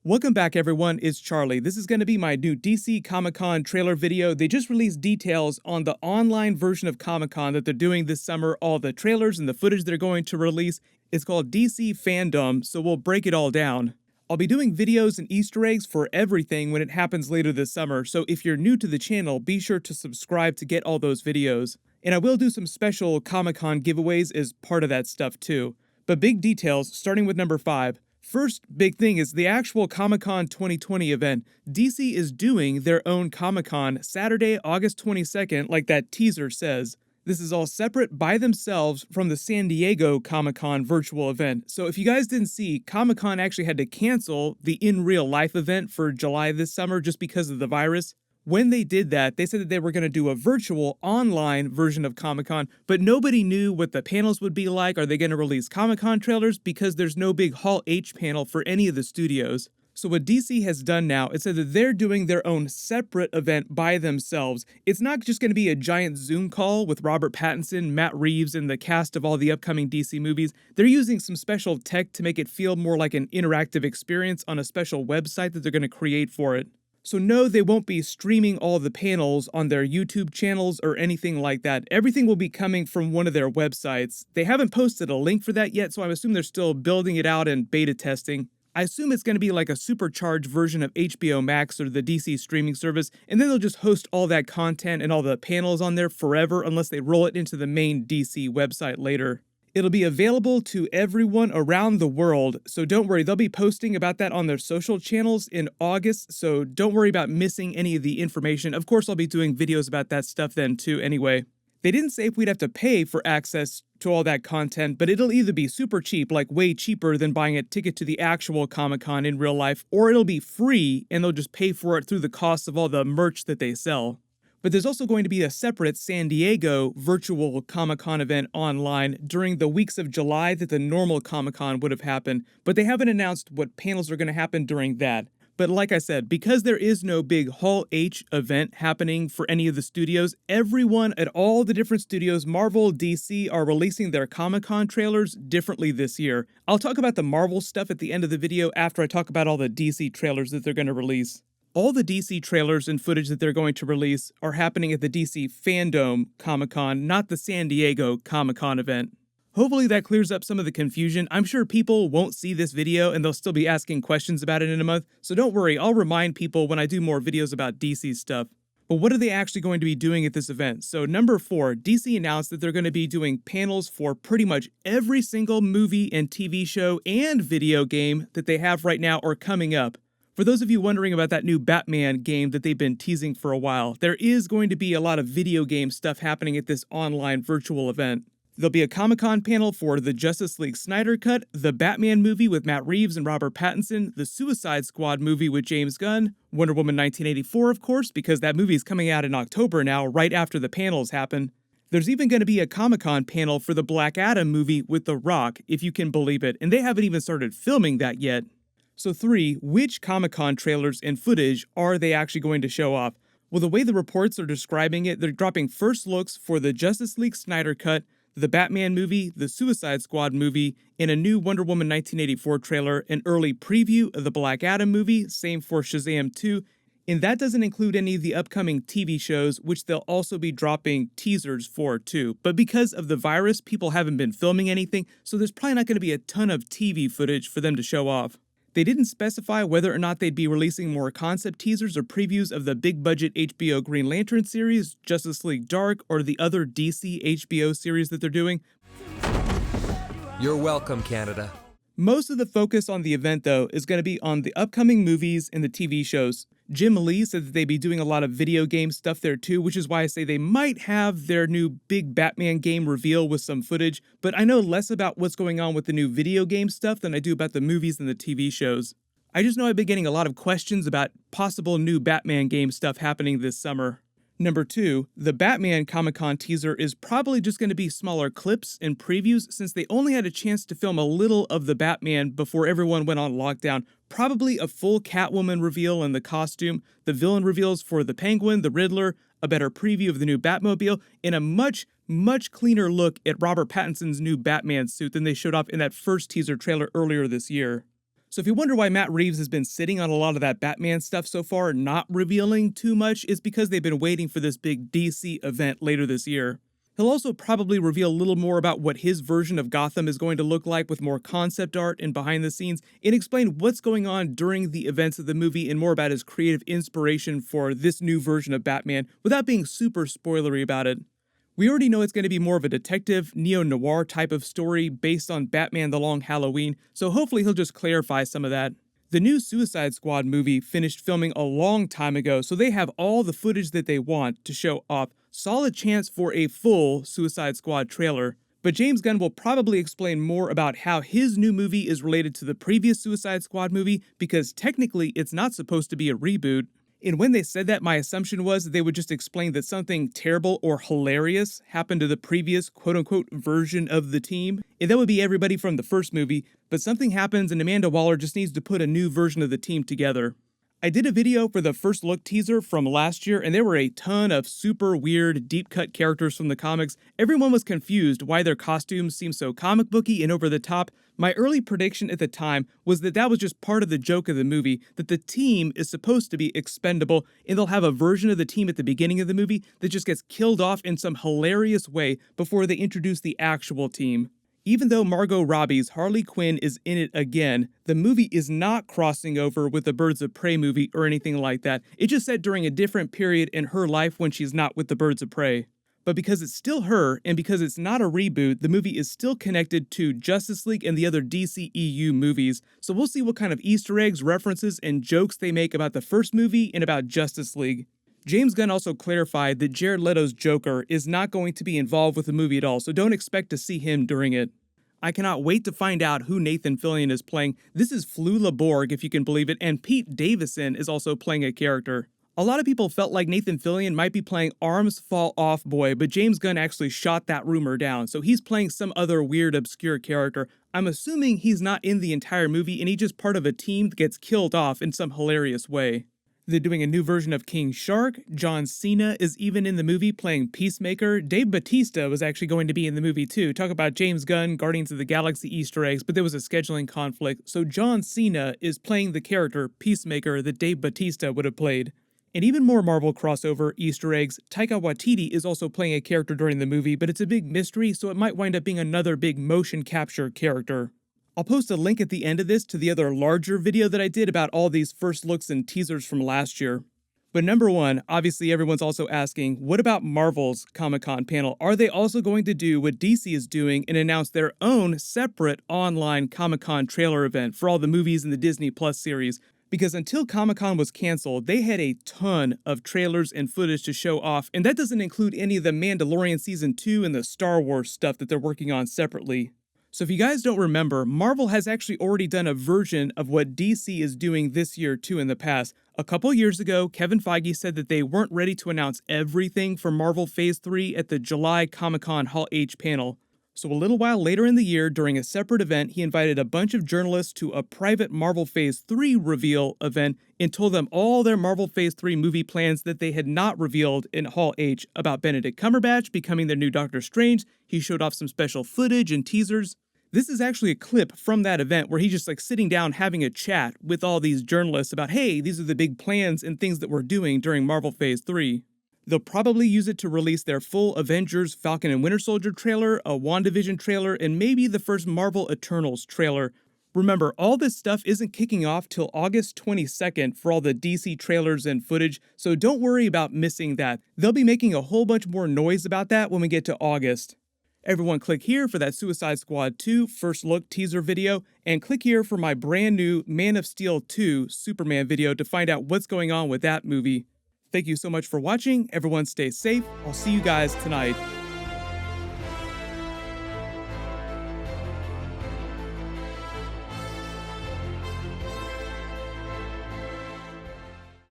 Welcome back everyone, it's Charlie. This is going to be my new DC Comic-Con trailer video. They just released details on the online version of Comic-Con that they're doing this summer, all the trailers and the footage they're going to release. It's called DC Fandome, so we'll break it all down. I'll be doing videos and Easter eggs for everything when it happens later this summer, so if you're new to the channel, be sure to subscribe to get all those videos. And I will do some special Comic-Con giveaways as part of that stuff too. But big details, starting with number 5. First big thing is the actual Comic-Con 2020 event. DC is doing their own Comic-Con Saturday, August 22nd, like that teaser says. This is all separate by themselves from the San Diego Comic-Con virtual event. So if you guys didn't see, Comic-Con actually had to cancel the in real life event for July this summer just because of the virus. When they did that, they said that they were going to do a virtual online version of Comic-Con, but nobody knew what the panels would be like. Are they going to release Comic-Con trailers? Because there's no big Hall H panel for any of the studios. So what DC has done now is said that they're doing their own separate event by themselves. It's not just going to be a giant Zoom call with Robert Pattinson, Matt Reeves, and the cast of all the upcoming DC movies. They're using some special tech to make it feel more like an interactive experience on a special website that they're going to create for it. So no, they won't be streaming all the panels on their YouTube channels or anything like that. Everything will be coming from one of their websites. They haven't posted a link for that yet, so I assume they're still building it out and beta testing. I assume it's going to be like a supercharged version of HBO Max or the DC streaming service, and then they'll just host all that content and all the panels on there forever unless they roll it into the main DC website later. It'll be available to everyone around the world, so don't worry, they'll be posting about that on their social channels in August, so don't worry about missing any of the information. Of course, I'll be doing videos about that stuff then too anyway. They didn't say if we'd have to pay for access to all that content, but it'll either be super cheap, like way cheaper than buying a ticket to the actual Comic-Con in real life, or it'll be free and they'll just pay for it through the cost of all the merch that they sell. But there's also going to be a separate San Diego virtual Comic-Con event online during the weeks of July that the normal Comic-Con would have happened, but they haven't announced what panels are going to happen during that. But like I said, because there is no big Hall H event happening for any of the studios, everyone at all the different studios, Marvel, DC, are releasing their Comic-Con trailers differently this year. I'll talk about the Marvel stuff at the end of the video after I talk about all the DC trailers that they're going to release. All the DC trailers and footage that they're going to release are happening at the DC Fandome Comic-Con, not the San Diego Comic-Con event. Hopefully that clears up some of the confusion. I'm sure people won't see this video and they'll still be asking questions about it in a month, so don't worry, I'll remind people when I do more videos about DC stuff. But what are they actually going to be doing at this event? So number 4, DC announced that they're going to be doing panels for pretty much every single movie and TV show and video game that they have right now or coming up. For those of you wondering about that new Batman game that they've been teasing for a while, there is going to be a lot of video game stuff happening at this online virtual event. There'll be a Comic-Con panel for the Justice League Snyder Cut, the Batman movie with Matt Reeves and Robert Pattinson, the Suicide Squad movie with James Gunn, Wonder Woman 1984 of course, because that movie is coming out in October now, right after the panels happen. There's even going to be a Comic-Con panel for the Black Adam movie with The Rock, if you can believe it, and they haven't even started filming that yet. So 3, which Comic-Con trailers and footage are they actually going to show off? Well, the way the reports are describing it, they're dropping first looks for the Justice League Snyder Cut, the Batman movie, the Suicide Squad movie, and a new Wonder Woman 1984 trailer, an early preview of the Black Adam movie, same for Shazam 2, and that doesn't include any of the upcoming TV shows, which they'll also be dropping teasers for too. But because of the virus, people haven't been filming anything, so there's probably not going to be a ton of TV footage for them to show off. They didn't specify whether or not they'd be releasing more concept teasers or previews of the big-budget HBO Green Lantern series, Justice League Dark, or the other DC HBO series that they're doing. You're welcome, Canada. Most of the focus on the event, though, is going to be on the upcoming movies and the TV shows. Jim Lee said that they'd be doing a lot of video game stuff there too, which is why I say they might have their new big Batman game reveal with some footage, but I know less about what's going on with the new video game stuff than I do about the movies and the TV shows. I just know I've been getting a lot of questions about possible new Batman game stuff happening this summer. Number 2, the Batman Comic-Con teaser is probably just going to be smaller clips and previews since they only had a chance to film a little of the Batman before everyone went on lockdown. Probably a full Catwoman reveal in the costume, the villain reveals for the Penguin, the Riddler, a better preview of the new Batmobile, and a much cleaner look at Robert Pattinson's new Batman suit than they showed off in that first teaser trailer earlier this year. So if you wonder why Matt Reeves has been sitting on a lot of that Batman stuff so far, not revealing too much, it's because they've been waiting for this big DC event later this year. He'll also probably reveal a little more about what his version of Gotham is going to look like with more concept art and behind the scenes, and explain what's going on during the events of the movie and more about his creative inspiration for this new version of Batman without being super spoilery about it. We already know it's going to be more of a detective, neo-noir type of story based on Batman the Long Halloween, so hopefully he'll just clarify some of that. The new Suicide Squad movie finished filming a long time ago, so they have all the footage that they want to show off. Solid chance for a full Suicide Squad trailer. But James Gunn will probably explain more about how his new movie is related to the previous Suicide Squad movie, because technically it's not supposed to be a reboot. And when they said that, my assumption was that they would just explain that something terrible or hilarious happened to the previous quote-unquote version of the team, and that would be everybody from the first movie, but something happens and Amanda Waller just needs to put a new version of the team together. I did a video for the first look teaser from last year, and there were a ton of super weird, deep-cut characters from the comics. Everyone was confused why their costumes seemed so comic booky and over the top. My early prediction at the time was that that was just part of the joke of the movie, that the team is supposed to be expendable, and they'll have a version of the team at the beginning of the movie that just gets killed off in some hilarious way before they introduce the actual team. Even though Margot Robbie's Harley Quinn is in it again, the movie is not crossing over with the Birds of Prey movie or anything like that. It's just set during a different period in her life when she's not with the Birds of Prey. But because it's still her, and because it's not a reboot, the movie is still connected to Justice League and the other DCEU movies, so we'll see what kind of Easter eggs, references, and jokes they make about the first movie and about Justice League. James Gunn also clarified that Jared Leto's Joker is not going to be involved with the movie at all, so don't expect to see him during it. I cannot wait to find out who Nathan Fillion is playing. This is Flula Borg, if you can believe it, and Pete Davidson is also playing a character. A lot of people felt like Nathan Fillion might be playing Arms Fall Off Boy, but James Gunn actually shot that rumor down, so he's playing some other weird, obscure character. I'm assuming he's not in the entire movie and he's just part of a team that gets killed off in some hilarious way. They're doing a new version of King Shark. John Cena is even in the movie playing Peacemaker. Dave Bautista was actually going to be in the movie too. Talk about James Gunn, Guardians of the Galaxy Easter eggs, but there was a scheduling conflict, so John Cena is playing the character Peacemaker that Dave Bautista would have played. And even more Marvel crossover Easter eggs, Taika Waititi is also playing a character during the movie, but it's a big mystery, so it might wind up being another big motion capture character. I'll post a link at the end of this to the other larger video that I did about all these first looks and teasers from last year. But number one, obviously everyone's also asking, what about Marvel's Comic-Con panel? Are they also going to do what DC is doing and announce their own separate online Comic-Con trailer event for all the movies in the Disney Plus series? Because until Comic-Con was canceled, they had a ton of trailers and footage to show off, and that doesn't include any of the Mandalorian Season 2 and the Star Wars stuff that they're working on separately. So if you guys don't remember, Marvel has actually already done a version of what DC is doing this year too in the past. A couple years ago, Kevin Feige said that they weren't ready to announce everything for Marvel Phase 3 at the July Comic-Con Hall H panel. So a little while later in the year, during a separate event, he invited a bunch of journalists to a private Marvel Phase 3 reveal event and told them all their Marvel Phase 3 movie plans that they had not revealed in Hall H about Benedict Cumberbatch becoming their new Doctor Strange. He showed off some special footage and teasers. This is actually a clip from that event where he's just like sitting down having a chat with all these journalists about, hey, these are the big plans and things that we're doing during Marvel Phase 3. They'll probably use it to release their full Avengers Falcon and Winter Soldier trailer, a Wandavision trailer, and maybe the first Marvel Eternals trailer. Remember, all this stuff isn't kicking off till August 22nd for all the DC trailers and footage, so don't worry about missing that. They'll be making a whole bunch more noise about that when we get to August. Everyone click here for that Suicide Squad 2 first look teaser video, and click here for my brand new Man of Steel 2 Superman video to find out what's going on with that movie. Thank you so much for watching. Everyone stay safe. I'll see you guys tonight.